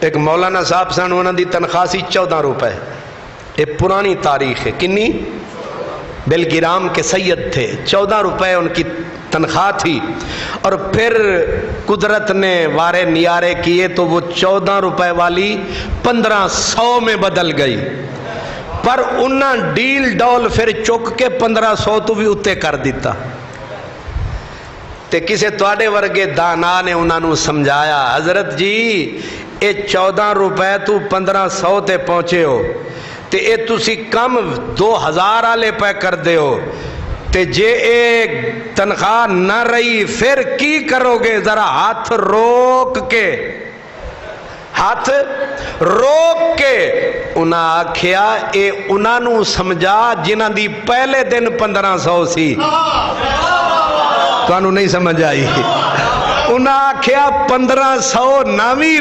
ایک مولانا صاحب سن، انہوں دی تنخواہ سی 14 روپے. یہ پرانی تاریخ ہے. کنی؟ بلگرام کے سید تھے، 14 روپے ان کی تنخواہ تھی. اور پھر قدرت نے وارے نیارے کیے تو وہ 14 روپے والی 1500 میں بدل گئی. پر انہاں ڈیل ڈول پھر چک کے 1500 تو بھی اتے کر دیتا. تے کسے تواڈے ورگے دانا نے انہاں نو سمجھایا، حضرت جی اے 14 روپے تو 1500 تے پہنچے ہو تے اے تسی کم 2000 والے پہ کر دے ہو، تے جے ایک تنخواہ نہ رہی پھر کی کرو گے؟ ذرا ہاتھ روک کے انہاں آکھیا اے انہاں نو سمجھا جنہاں دی پہلے دن 1500 سی. تو انہوں نہیں سمجھ آئی. انہاں آکھیا 1500 نامی